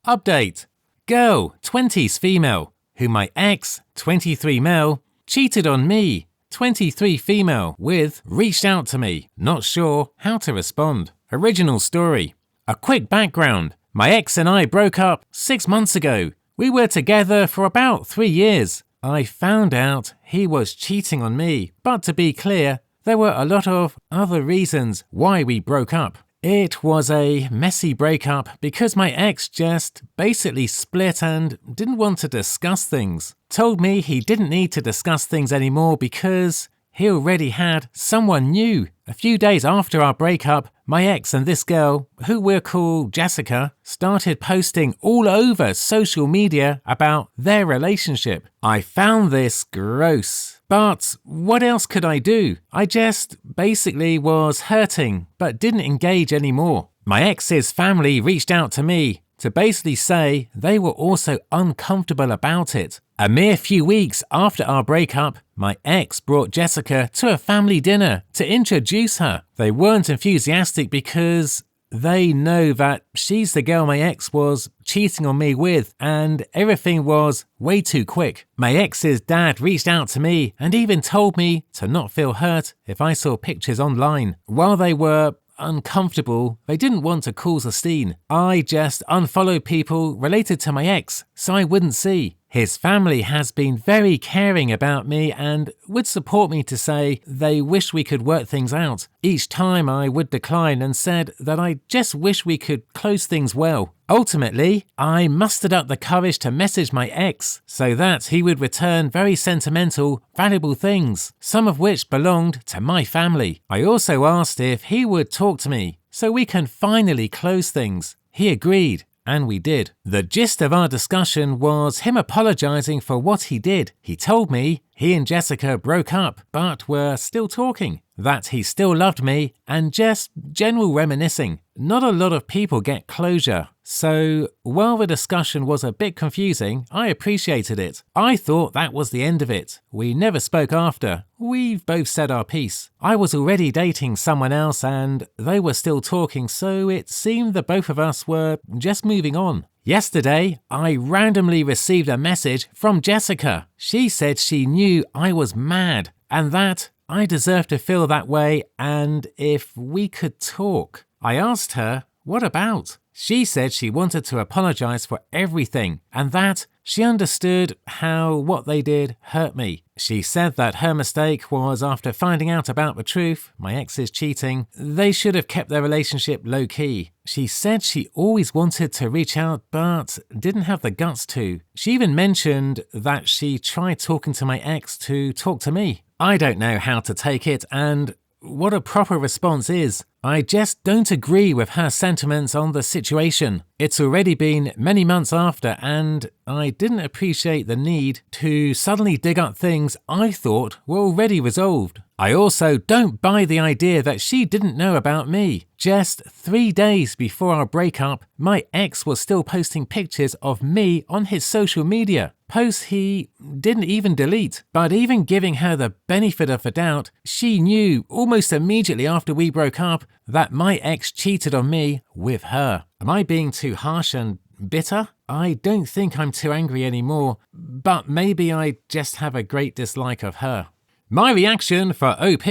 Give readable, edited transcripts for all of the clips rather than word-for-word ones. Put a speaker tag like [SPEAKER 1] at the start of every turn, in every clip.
[SPEAKER 1] Update. Girl, 20s female, who my ex, 23 male, cheated on me, 23 female, with reached out to me, not sure how to respond. Original story. A quick background. My ex and I broke up 6 months ago. We were together for about 3 years. I found out he was cheating on me, but to be clear, there were a lot of other reasons why we broke up. It was a messy breakup because my ex just basically split and didn't want to discuss things. Told me he didn't need to discuss things anymore because he already had someone new. A few days after our breakup, my ex and this girl, who we'll call Jessica, started posting all over social media about their relationship. I found this gross. But what else could I do? I just basically was hurting, but didn't engage anymore. My ex's family reached out to me to basically say they were also uncomfortable about it. A mere few weeks after our breakup, my ex brought Jessica to a family dinner to introduce her. They weren't enthusiastic because they know that she's the girl my ex was cheating on me with, and everything was way too quick. My ex's dad reached out to me and even told me to not feel hurt if I saw pictures online. While they were uncomfortable, they didn't want to cause a scene. I just unfollowed people related to my ex so I wouldn't see. His family has been very caring about me and would support me to say they wish we could work things out. Each time I would decline and said that I just wish we could close things well. Ultimately, I mustered up the courage to message my ex so that he would return very sentimental, valuable things, some of which belonged to my family. I also asked if he would talk to me so we can finally close things. He agreed. And we did. The gist of our discussion was him apologizing for what he did. He told me he and Jessica broke up, but were still talking, that he still loved me, and just general reminiscing. Not a lot of people get closure. So, while the discussion was a bit confusing, I appreciated it. I thought that was the end of it. We never spoke after. We've both said our piece. I was already dating someone else and they were still talking, so it seemed that both of us were just moving on. Yesterday, I randomly received a message from Jessica. She said she knew I was mad and that I deserved to feel that way and if we could talk. I asked her, what about? She said she wanted to apologize for everything and that she understood how what they did hurt me. She said that her mistake was after finding out about the truth, my ex's cheating, they should have kept their relationship low-key. She said she always wanted to reach out but didn't have the guts to. She even mentioned that she tried talking to my ex to talk to me. I don't know how to take it and what a proper response is. I just don't agree with her sentiments on the situation. It's already been many months after and I didn't appreciate the need to suddenly dig up things I thought were already resolved. I also don't buy the idea that she didn't know about me. Just 3 days before our breakup, my ex was still posting pictures of me on his social media. Posts he didn't even delete. But even giving her the benefit of the doubt, she knew almost immediately after we broke up that my ex cheated on me with her. Am I being too harsh and bitter? I don't think I'm too angry anymore, but maybe I just have a great dislike of her. My reaction for OP.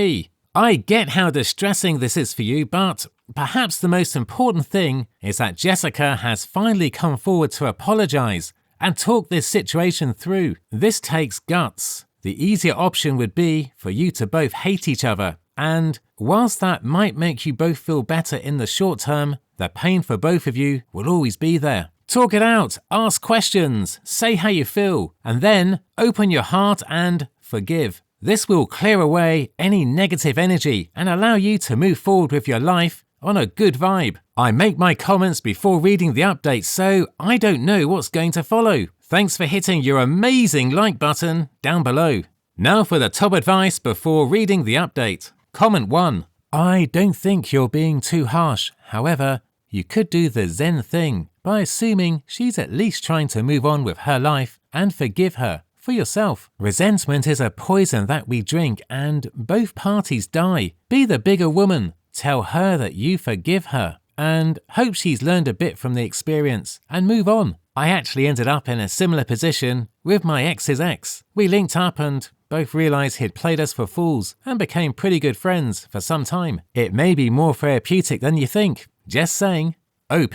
[SPEAKER 1] I get how distressing this is for you, but perhaps the most important thing is that Jessica has finally come forward to apologize and talk this situation through. This takes guts. The easier option would be for you to both hate each other. And whilst that might make you both feel better in the short term, the pain for both of you will always be there. Talk it out, ask questions, say how you feel, and then open your heart and forgive. This will clear away any negative energy and allow you to move forward with your life on a good vibe. I make my comments before reading the update, so I don't know what's going to follow. Thanks for hitting your amazing like button down below. Now for the top advice before reading the update. Comment 1. I don't think you're being too harsh. However, you could do the Zen thing by assuming she's at least trying to move on with her life and forgive her. For yourself. Resentment is a poison that we drink and both parties die. Be the bigger woman. Tell her that you forgive her. and hope she's learned a bit from the experience and move on. I actually ended up in a similar position with my ex's ex. We linked up and both realized he'd played us for fools and became pretty good friends for some time. It may be more therapeutic than you think. Just saying. OP.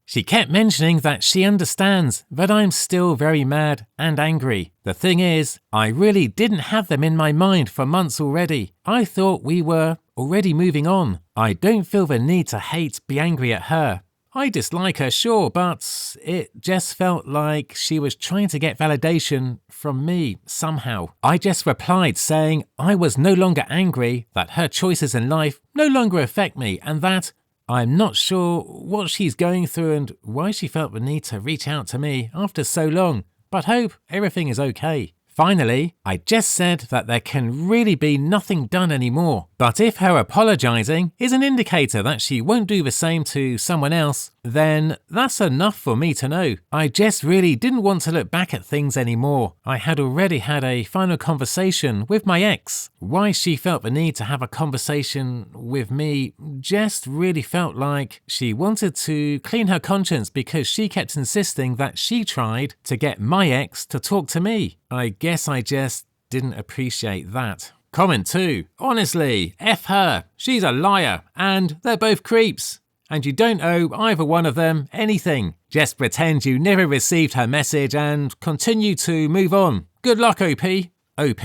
[SPEAKER 1] She kept mentioning that she understands, but I'm still very mad and angry. The thing is, I really didn't have them in my mind for months already. I thought we were already moving on. I don't feel the need to be angry at her. I dislike her, sure, but it just felt like she was trying to get validation from me somehow. I just replied saying I was no longer angry, that her choices in life no longer affect me, and that I'm not sure what she's going through and why she felt the need to reach out to me after so long, but hope everything is okay. Finally, I just said that there can really be nothing done anymore. But if her apologizing is an indicator that she won't do the same to someone else, then that's enough for me to know. I just really didn't want to look back at things anymore. I had already had a final conversation with my ex. Why she felt the need to have a conversation with me just really felt like she wanted to clean her conscience because she kept insisting that she tried to get my ex to talk to me. I guess I just didn't appreciate that. Comment 2. Honestly, F her. She's a liar and they're both creeps. And you don't owe either one of them anything. Just pretend you never received her message and continue to move on. Good luck, OP. OP.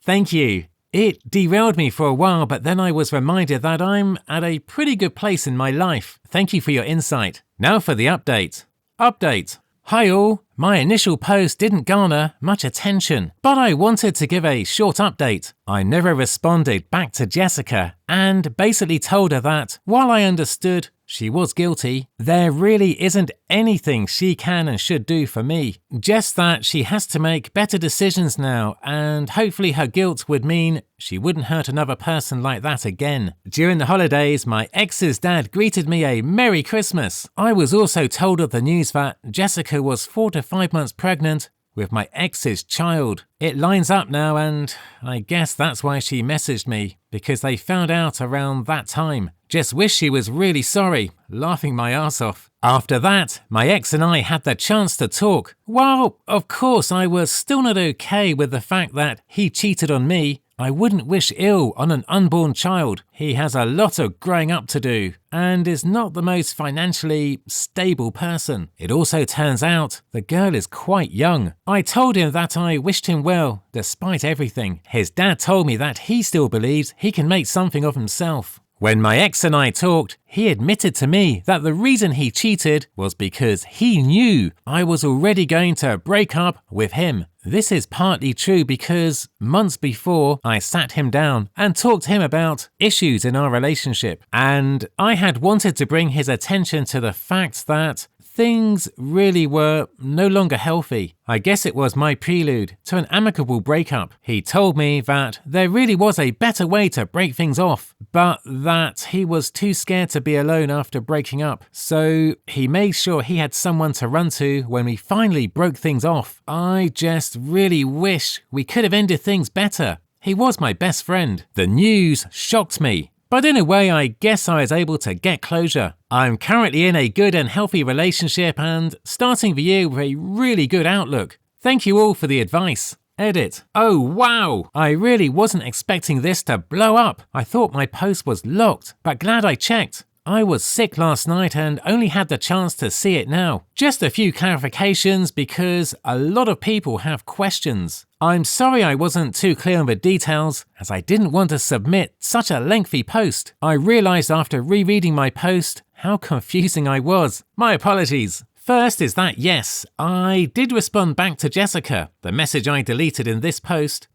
[SPEAKER 1] Thank you. It derailed me for a while, but then I was reminded that I'm at a pretty good place in my life. Thank you for your insight. Now for the update. Update. Hi all. My initial post didn't garner much attention, but I wanted to give a short update. I never responded back to Jessica and basically told her that while I understood she was guilty, there really isn't anything she can and should do for me. Just that she has to make better decisions now, and hopefully her guilt would mean she wouldn't hurt another person like that again. During the holidays, my ex's dad greeted me a Merry Christmas. I was also told of the news that Jessica was 4 to 5 months pregnant with my ex's child. It lines up now, and I guess that's why she messaged me, because they found out around that time. Just wish she was really sorry, laughing my ass off. After that, my ex and I had the chance to talk. While, of course, I was still not okay with the fact that he cheated on me, I wouldn't wish ill on an unborn child. He has a lot of growing up to do and is not the most financially stable person. It also turns out the girl is quite young. I told him that I wished him well, despite everything. His dad told me that he still believes he can make something of himself. When my ex and I talked, he admitted to me that the reason he cheated was because he knew I was already going to break up with him. This is partly true because months before, I sat him down and talked to him about issues in our relationship, and I had wanted to bring his attention to the fact that things really were no longer healthy. I guess it was my prelude to an amicable breakup. He told me that there really was a better way to break things off, but that he was too scared to be alone after breaking up. So he made sure he had someone to run to when we finally broke things off. I just really wish we could have ended things better. He was my best friend. The news shocked me. But in a way, I guess I was able to get closure. I'm currently in a good and healthy relationship and starting the year with a really good outlook. Thank you all for the advice. Edit. Oh wow! I really wasn't expecting this to blow up. I thought my post was locked, but glad I checked. I was sick last night and only had the chance to see it now. Just a few clarifications because a lot of people have questions. I'm sorry I wasn't too clear on the details as I didn't want to submit such a lengthy post. I realized after rereading my post how confusing I was. My apologies. First is that yes, I did respond back to Jessica, the message I deleted in this post,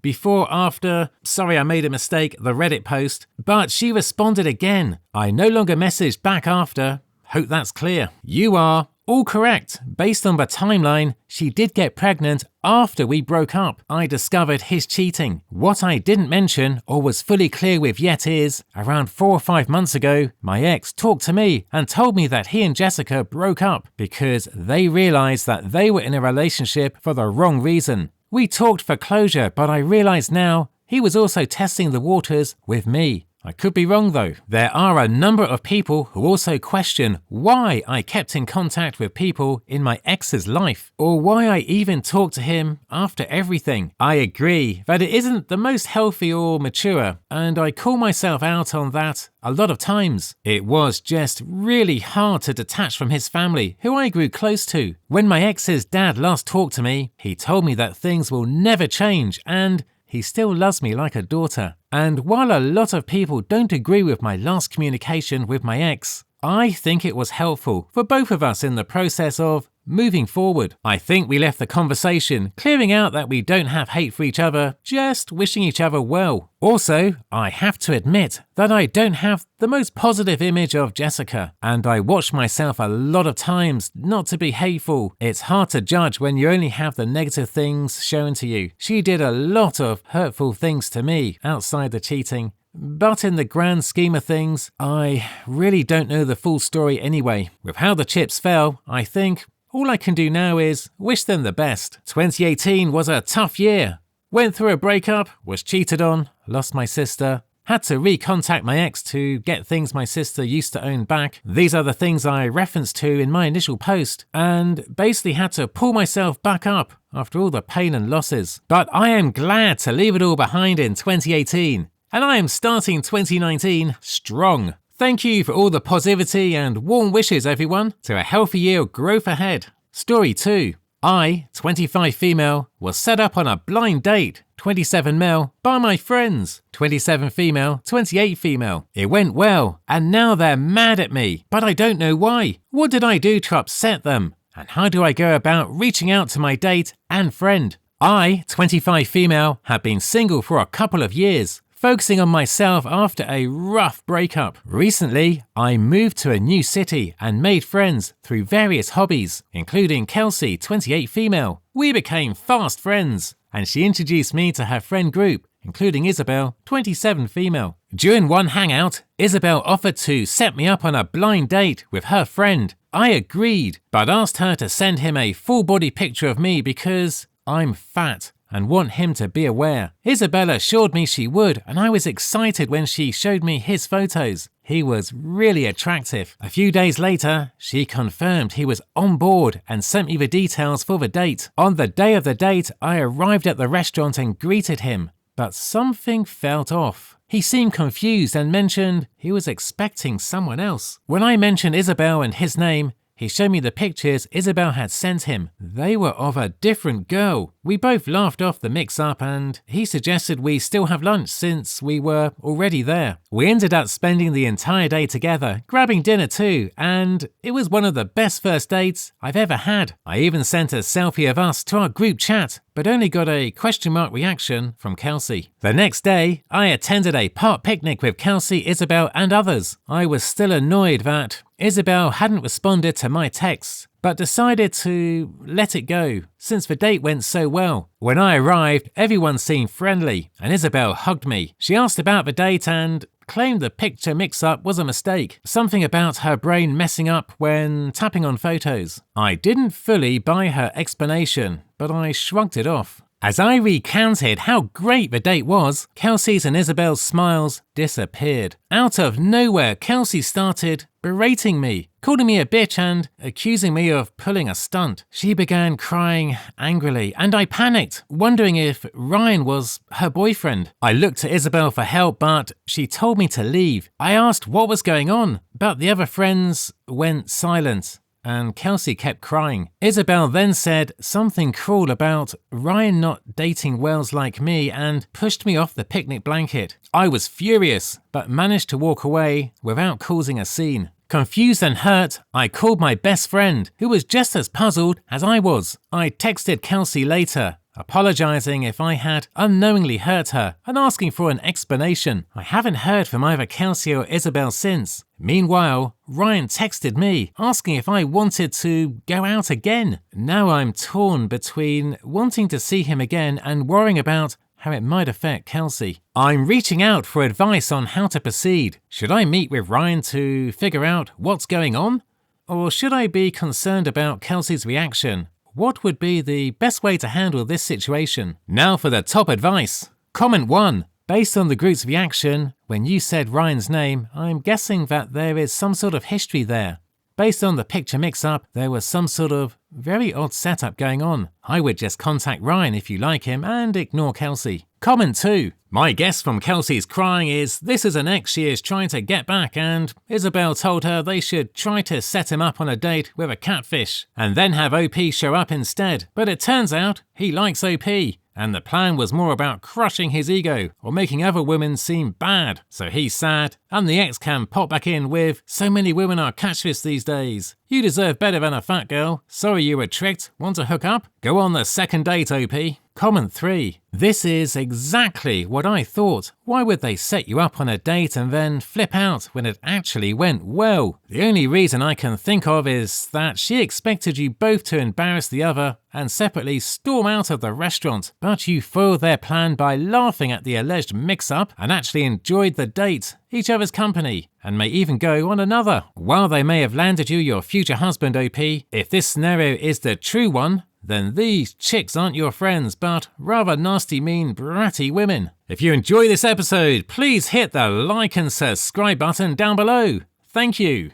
[SPEAKER 1] sorry I made a mistake, the Reddit post, but she responded again. I no longer messaged back after. Hope that's clear. You are all correct. Based on the timeline, she did get pregnant after we broke up. I discovered his cheating. What I didn't mention or was fully clear with yet is, around 4 or 5 months ago, my ex talked to me and told me that he and Jessica broke up because they realized that they were in a relationship for the wrong reason. We talked for closure, but I realize now he was also testing the waters with me. I could be wrong though. There are a number of people who also question why I kept in contact with people in my ex's life, or why I even talked to him after everything. I agree that it isn't the most healthy or mature, and I call myself out on that a lot of times. It was just really hard to detach from his family, who I grew close to. When my ex's dad last talked to me, he told me that things will never change and he still loves me like a daughter. And while a lot of people don't agree with my last communication with my ex, I think it was helpful for both of us in the process of moving forward. I think we left the conversation clearing out that we don't have hate for each other, just wishing each other well. Also, I have to admit that I don't have the most positive image of Jessica, and I watch myself a lot of times not to be hateful. It's hard to judge when you only have the negative things shown to you. She did a lot of hurtful things to me outside the cheating. But in the grand scheme of things, I really don't know the full story anyway. With how the chips fell, I think all I can do now is wish them the best. 2018 was a tough year. Went through a breakup, was cheated on, lost my sister, had to recontact my ex to get things my sister used to own back. These are the things I referenced to in my initial post, and basically had to pull myself back up after all the pain and losses. But I am glad to leave it all behind in 2018. And I am starting 2019 strong. Thank you for all the positivity and warm wishes, everyone, to a healthy year of growth ahead. Story 2. I, 25 female, was set up on a blind date, 27 male, by my friends, 27 female, 28 female. It went well, and now they're mad at me, but I don't know why. What did I do to upset them? And how do I go about reaching out to my date and friend? I, 25 female, have been single for a couple of years, focusing on myself after a rough breakup. Recently, I moved to a new city and made friends through various hobbies, including Kelsey, 28 female. We became fast friends, and she introduced me to her friend group, including Isabel, 27 female. During one hangout, Isabel offered to set me up on a blind date with her friend. I agreed, but asked her to send him a full body picture of me because I'm fat and want him to be aware. Isabella assured me she would, and I was excited when she showed me his photos. He was really attractive. A few days later, she confirmed he was on board and sent me the details for the date. On the day of the date, I arrived at the restaurant and greeted him, but something felt off. He seemed confused and mentioned he was expecting someone else. When I mentioned Isabel and his name, he showed me the pictures Isabel had sent him. They were of a different girl. We both laughed off the mix-up and he suggested we still have lunch since we were already there. We ended up spending the entire day together, grabbing dinner too, and it was one of the best first dates I've ever had. I even sent a selfie of us to our group chat, but only got a question mark reaction from Kelsey. The next day, I attended a park picnic with Kelsey, Isabel and others. I was still annoyed that Isabel hadn't responded to my texts, but decided to let it go since the date went so well. When I arrived, everyone seemed friendly and Isabel hugged me. She asked about the date and claimed the picture mix-up was a mistake, something about her brain messing up when tapping on photos. I didn't fully buy her explanation, but I shrugged it off. As I recounted how great the date was, Kelsey's and Isabel's smiles disappeared. Out of nowhere, Kelsey started berating me, calling me a bitch and accusing me of pulling a stunt. She began crying angrily, and I panicked, wondering if Ryan was her boyfriend. I looked to Isabel for help, but she told me to leave. I asked what was going on, but the other friends went silent, and Kelsey kept crying. Isabel then said something cruel about Ryan not dating Wells like me and pushed me off the picnic blanket. I was furious, but managed to walk away without causing a scene. Confused and hurt, I called my best friend, who was just as puzzled as I was. I texted Kelsey later, apologizing if I had unknowingly hurt her and asking for an explanation. I haven't heard from either Kelsey or Isabel since. Meanwhile, Ryan texted me asking if I wanted to go out again. Now I'm torn between wanting to see him again and worrying about how it might affect Kelsey. I'm reaching out for advice on how to proceed. Should I meet with Ryan to figure out what's going on? Or should I be concerned about Kelsey's reaction? What would be the best way to handle this situation? Now for the top advice. Comment 1. Based on the group's reaction, When you said Ryan's name, I'm guessing that there is some sort of history there. Based on the picture mix-up, there was some sort of very odd setup going on. I would just contact Ryan if you like him and ignore Kelsey. Comment 2. My guess from Kelsey's crying is this is an ex she is trying to get back, and Isabel told her they should try to set him up on a date with a catfish and then have OP show up instead. But it turns out he likes OP, and the plan was more about crushing his ego or making other women seem bad. So he's sad, and the ex can pop back in with, so many women are catfish these days. You deserve better than a fat girl. Sorry you were tricked. Want to hook up? Go on the second date, OP. Comment 3. This is exactly what I thought. Why would they set you up on a date and then flip out when it actually went well? The only reason I can think of is that she expected you both to embarrass the other and separately storm out of the restaurant, but you foiled their plan by laughing at the alleged mix-up and actually enjoyed the date, each other's company, and may even go on another. While they may have landed you your future husband, OP, if this scenario is the true one, then these chicks aren't your friends, but rather nasty, mean, bratty women. If you enjoy this episode, please hit the like and subscribe button down below. Thank you.